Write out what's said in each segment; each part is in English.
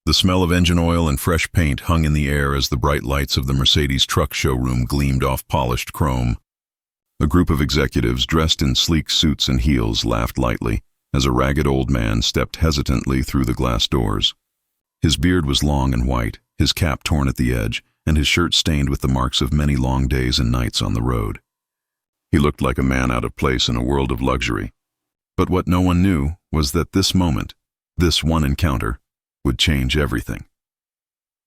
The smell of engine oil and fresh paint hung in the air as the bright lights of the Mercedes truck showroom gleamed off polished chrome. A group of executives dressed in sleek suits and heels laughed lightly as a ragged old man stepped hesitantly through the glass doors. His beard was long and white, his cap torn at the edge, and his shirt stained with the marks of many long days and nights on the road. He looked like a man out of place in a world of luxury. But what no one knew was that this moment, this one encounter, would change everything.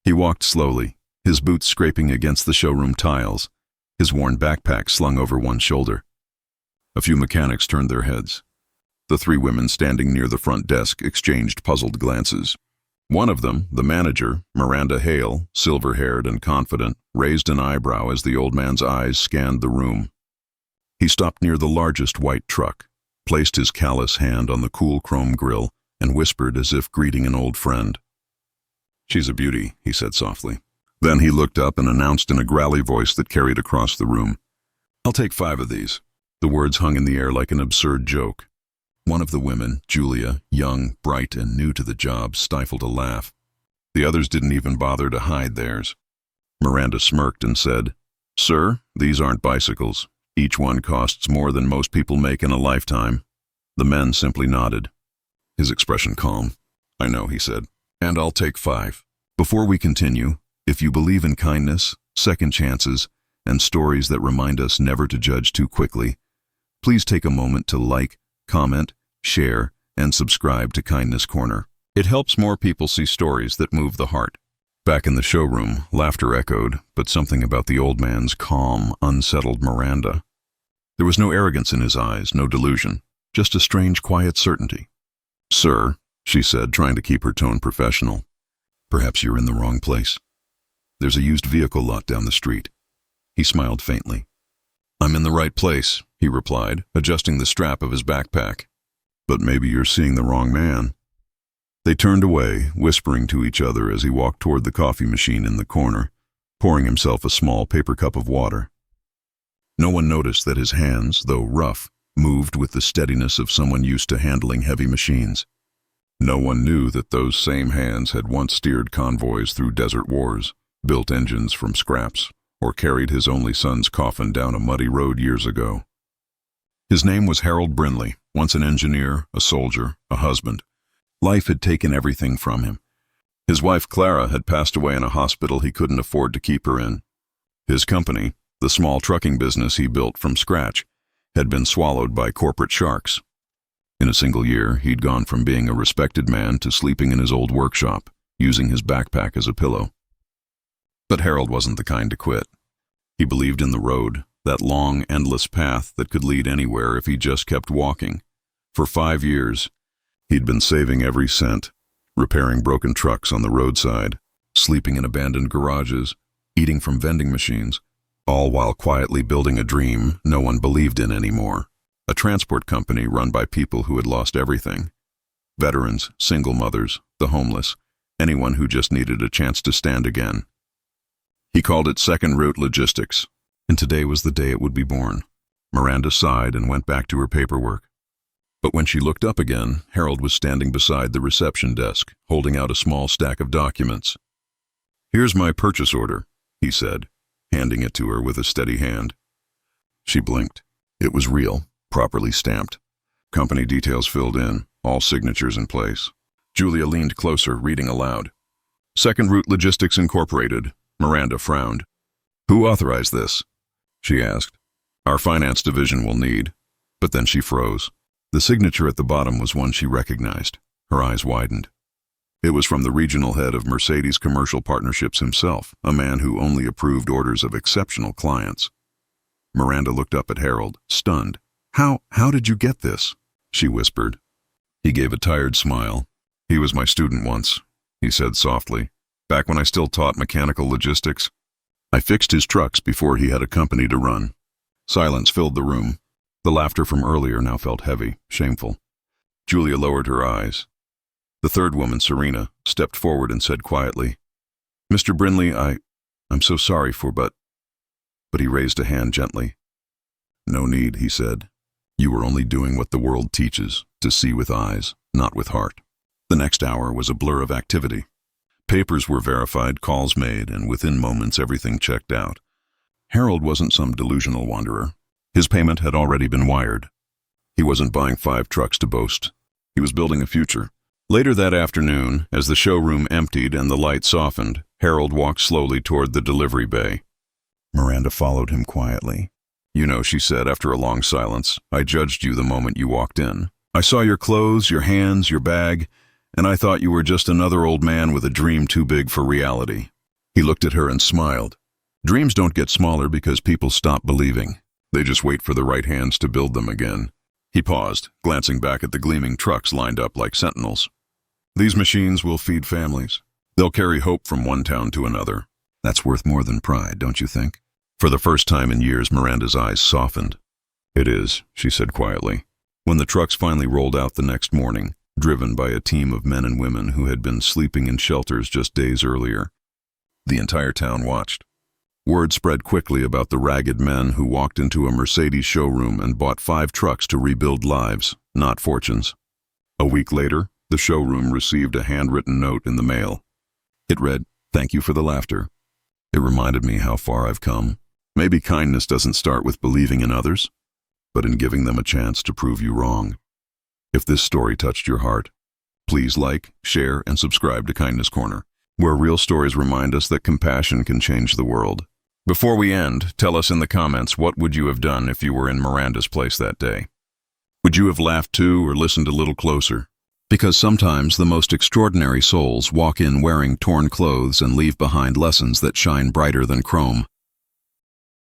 He walked slowly, his boots scraping against the showroom tiles, his worn backpack slung over one shoulder. A few mechanics turned their heads. The three women standing near the front desk exchanged puzzled glances. One of them, the manager, Miranda Hale, silver-haired and confident, raised an eyebrow as the old man's eyes scanned the room. He stopped near the largest white truck, placed his callous hand on the cool chrome grille, and whispered as if greeting an old friend. "She's a beauty," he said softly. Then he looked up and announced in a growly voice that carried across the room, "I'll take 5 of these." The words hung in the air like an absurd joke. One of the women, Julia, young, bright, and new to the job, stifled a laugh. The others didn't even bother to hide theirs. Miranda smirked and said, "Sir, these aren't bicycles. Each one costs more than most people make in a lifetime." The men simply nodded. His expression calm. "I know," he said, "and I'll take 5. Before we continue, if you believe in kindness, second chances, and stories that remind us never to judge too quickly, please take a moment to like, comment, share, and subscribe to Kindness Corner. It helps more people see stories that move the heart." Back in the showroom, laughter echoed, but something about the old man's calm unsettled Miranda. There was no arrogance in his eyes, no delusion, just a strange, quiet certainty. "Sir," she said, trying to keep her tone professional, "perhaps you're in the wrong place. There's a used vehicle lot down the street." He smiled faintly. "I'm in the right place," he replied, adjusting the strap of his backpack. "But maybe you're seeing the wrong man." They turned away, whispering to each other as he walked toward the coffee machine in the corner, pouring himself a small paper cup of water. No one noticed that his hands, though rough, moved with the steadiness of someone used to handling heavy machines. No one knew that those same hands had once steered convoys through desert wars, built engines from scraps, or carried his only son's coffin down a muddy road years ago. His name was Harold Brinley, once an engineer, a soldier, a husband. Life had taken everything from him. His wife Clara had passed away in a hospital he couldn't afford to keep her in. His company, the small trucking business he built from scratch, had been swallowed by corporate sharks. In a single year, he'd gone from being a respected man to sleeping in his old workshop, using his backpack as a pillow. But Harold wasn't the kind to quit. He believed in the road, that long, endless path that could lead anywhere if he just kept walking. For 5 years, he'd been saving every cent, repairing broken trucks on the roadside, sleeping in abandoned garages, eating from vending machines, all while quietly building a dream no one believed in anymore. A transport company run by people who had lost everything. Veterans, single mothers, the homeless, anyone who just needed a chance to stand again. He called it Second Route Logistics, and today was the day it would be born. Miranda sighed and went back to her paperwork. But when she looked up again, Harold was standing beside the reception desk, holding out a small stack of documents. "Here's my purchase order," he said, handing it to her with a steady hand. She blinked. It was real, properly stamped. Company details filled in, all signatures in place. Julia leaned closer, reading aloud. "Second Route Logistics Incorporated." Miranda frowned. "Who authorized this?" she asked. "Our finance division will need." But then she froze. The signature at the bottom was one she recognized. Her eyes widened. It was from the regional head of Mercedes Commercial Partnerships himself, a man who only approved orders of exceptional clients. Miranda looked up at Harold, stunned. How did you get this?" she whispered. He gave a tired smile. "He was my student once," he said softly, "back when I still taught mechanical logistics. I fixed his trucks before he had a company to run." Silence filled the room. The laughter from earlier now felt heavy, shameful. Julia lowered her eyes. The third woman, Serena, stepped forward and said quietly, "Mr. Brinley, I'm so sorry but he raised a hand gently. "No need," he said. "You were only doing what the world teaches, to see with eyes, not with heart." The next hour was a blur of activity. Papers were verified, calls made, and within moments everything checked out. Harold wasn't some delusional wanderer. His payment had already been wired. He wasn't buying 5 trucks to boast. He was building a future. Later that afternoon, as the showroom emptied and the light softened, Harold walked slowly toward the delivery bay. Miranda followed him quietly. "You know," she said after a long silence, "I judged you the moment you walked in. I saw your clothes, your hands, your bag, and I thought you were just another old man with a dream too big for reality." He looked at her and smiled. Dreams don't get smaller because people stop believing. They just wait for the right hands to build them again. He paused, glancing back at the gleaming trucks lined up like sentinels. "These machines will feed families. They'll carry hope from one town to another. That's worth more than pride, don't you think?" For the first time in years, Miranda's eyes softened. "It is," she said quietly. When the trucks finally rolled out the next morning, driven by a team of men and women who had been sleeping in shelters just days earlier, the entire town watched. Word spread quickly about the ragged men who walked into a Mercedes showroom and bought 5 trucks to rebuild lives, not fortunes. A week later, the showroom received a handwritten note in the mail. It read, "Thank you for the laughter. It reminded me how far I've come. Maybe kindness doesn't start with believing in others, but in giving them a chance to prove you wrong." If this story touched your heart, please like, share, and subscribe to Kindness Corner, where real stories remind us that compassion can change the world. Before we end, tell us in the comments, what would you have done if you were in Miranda's place that day? Would you have laughed too or listened a little closer? Because sometimes the most extraordinary souls walk in wearing torn clothes and leave behind lessons that shine brighter than chrome.